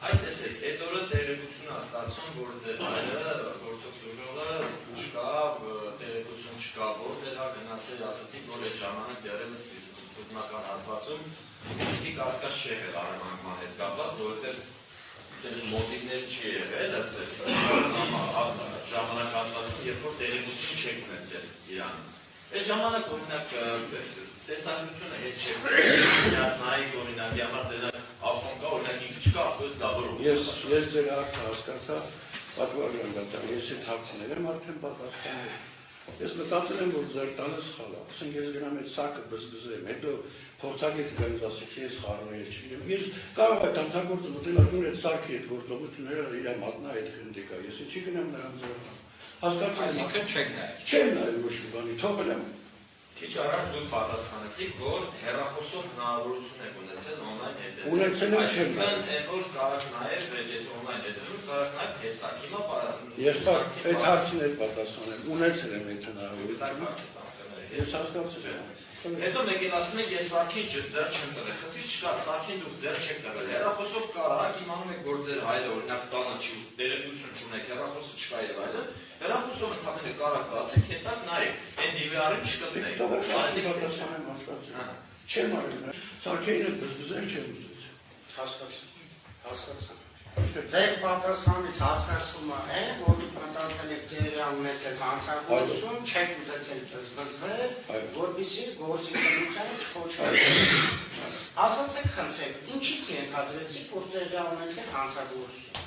Այդ տեսեք, այդ օրը տեղեկություն է ստացվում, որ ձեր հայրը գործող դժողը չկա, տեղեկություն չկա, որտեղ է գնացել, ասացիք, որ այդ ժամանակ դեռևս սկզբնական հատվածում քիզի կասկած չի եղել արարման հետ կապված, որովհետև մոտիվներ չի եղել, ժամանակ հատվածում, երբ որ տեղեկություն չեք ունեցել իրանից։ Այդ ժամանակ օրինակ տեսանկությունը հետ չեք նայեք օրինակի համար դրանք ասում կա օրինակ ինքը չկա ասում դա որով։ Ես ձեր հարցը հասկացա, պատվարժան դատան, ես այդ հարցներ եմ արդեն պատասխանել։ Ես մտածել եմ, որ ձեր տանը սխալ է, ասենք ես գնամ այդ սակը բզբզեմ, հետո փորձագետը գանց ասեք, ես խառնել չգիտեմ։ Ես կարող եմ տանցագործը մտել ակուն այդ սարքի այդ գործողությունները իր մատնա այդ խնդիկ է, ես ինչի գնամ նրան ձեր տան։ Հասկացա։ Այսինքն չեք նայել։ Չեմ նայել ոչ մի բանի, թողել եմ։ Քիչ առաջ դուք պատասխանեցիք, որ հեռախոսով հնարավորություն եք ունեցել օնլայն հետևել։ Ունեցել եմ չեմ նայել։ Այն որ կարող նայել, եթե օնլայն հետևել, կարող նայել հետա։ Հիմա Եղբայր, այդ հարցին էլ պատասխանել, ունեցել եմ այդ հնարավորությունը։ Ես հասկացել եմ։ Հետո մեկին ասում եք, ես սարքին ձեր չեմ տվել, խնդիր չկա, սարքին դուք ձեր չեք տվել, հեռախոսով կարող իմանում եք, որ ձեր հայրը օրինակ տանը չի, տեղեկություն չունեք, հեռախոսը չկա եւ այլն, հեռախոսով ընդհանրապես կարող բացեք, հետո նայեք, այն DVR-ը չկտնեք։ Չեմ արել, սարքին էլ բզբզել չեմ ուզել։ Հասկացա։ Ձեր պատասխանից հասկացում է, որ դուք մտածել եք տեղի ունեցել հանցագործություն, չեք ուզեցել բզբզել, որպեսզի գործի կնությանը չխոչվի։ Ասացեք խնդրեք, ինչից ենթադրեցիք, որ տեղի ունեցել հանցագործություն։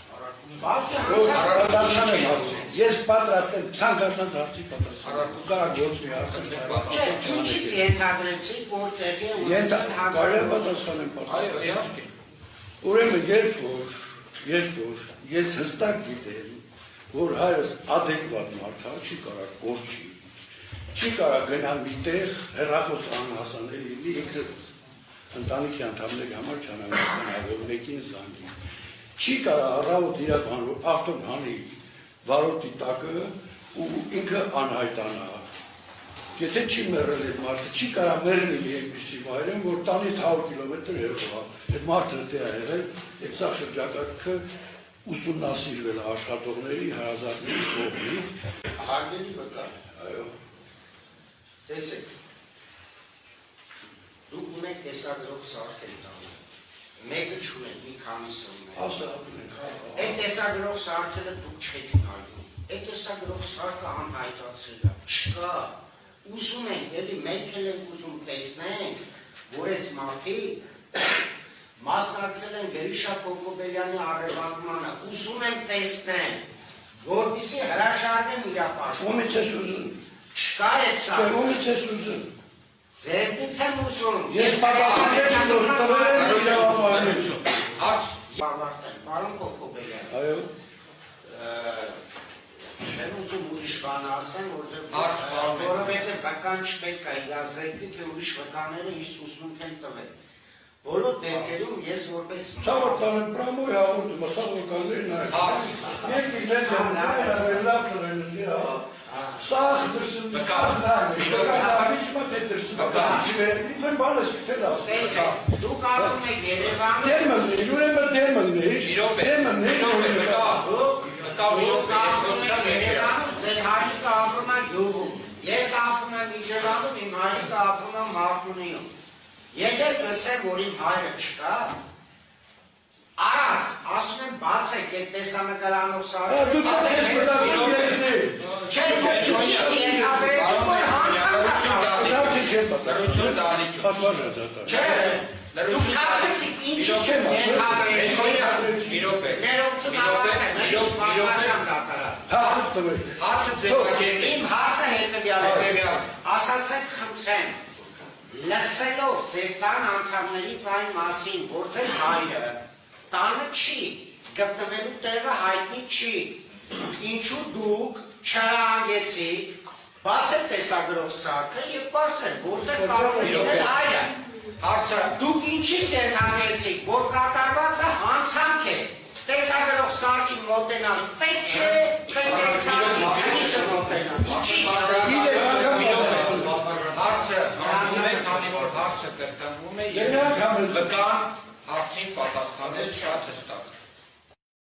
Ես պատրաստ եմ ցանկացած հարցի պատասխանել։ Կարող ոչ մի հարց։ Ինչից ենթադրեցիք, որ տեղի ունեցել հանցագործություն։ Այո, իհարկե։ Ուրեմն երբ որ ես հստակ գիտեմ, որ հայրս ադեկվատ մարդ է, չի կարող գործի, չի կարող գնալ մի տեղ, հեռախոս անհասանելի լինի, ինքը ընտանիքի անդամների համար չանհանգստանա, որ մեկին զանգի, չի կարող առավոտ իր ավտոն հանի վարորդի տակը ու ինքը անհայտանա։ Եթե չի մեռել այդ մարդը, չի կարող մեռնել այնպիսի վայրում, որ տանից 100 կիլոմետր հեռու է։ Այդ մարդը դե է եղել, այդ սա շրջակայքը ուսումնասիրվել աշխատողների, հարազատների կողմից։ Հարգելի վկա։ Այո։ Տեսեք, դուք ունեք տեսագրող սարքեր տանը։ Մեկը չունեք, մի քանիսը ունեք։ Ասա ունենք։ Այդ տեսագրող սարքերը դուք չեք նայում։ Այդ տեսագրող սարքը անհայտացել է։ Չկա։ Ուզում ենք, էլի մենք էլ ենք ուզում տեսնենք, որ այս մարդիկ մասնակցել են Գրիշա Կոկոբելյանի առևանգմանը, ուզում եմ տեսնեմ, որպեսզի հրաժարվեմ իրապաշտպան։ Ումից ես ուզում։ Չկա այդ սա։ Ումից ես ուզում։ Ձեզնից եմ ուզում։ Ես պատասխանեցի, որ տվել եմ իրավաբանություն։ Հարց ավարտել, պարոն Կոկոբելյան։ Այո։ Չեմ ուզում ուրիշ բան ասեմ, որովհետև վկան չպետք է իրազեկվի, թե ուրիշ վկաները իր ուսմունք են տվել։ Բոլոր դեպքերում ես որպես Սավական պրամոյ հաղորդում, սավականներին այս։ Երկի մեր լավ կրենի, սաղ դրսում, սաղ նահիչմա թե դրսում, իմ բանես կտել ասում։ Տեսեք, դուք անում եք Երևանը։ Դերմններ, յուրեմը դերմններ, ձեր հայրիկը ապրում է գյուղում, ես ապրում եմ Իջևանում, իմ հայրիկը ապրում է Մարտունիում։ Եթե լսեմ, որ իմ հայրը չկա, արագ, ասում եմ բացեք այդ տեսանկարանով սարքերը։ Դուք ասես մտածում եզնի։ Չէ, դուք ասեցիք ինչի չեմ Իմ հարցը հետևյալ է, ասացեք խնդրեմ, լսելով ձեր տան անդամներից այն մասին, որ ձեր հայրը տանը չի, գտնվելու տեղը հայտնի չի, ինչու դուք չհանգեցիք, բացեք տեսագրող սարքը և բացեք, որտեղ կարող է լինել հայրը։ Հարցը, դուք ինչից ենթադրեցիք, որ կատարվածը հանցանք է, տեսագրող սարքին մոտենալ պետք չէ, ինչը մոտենալ, ինչի։ Հարցը, քանի որ հարցը կրկնվում է, և վկան հարցին պատասխանեց շատ հստակ։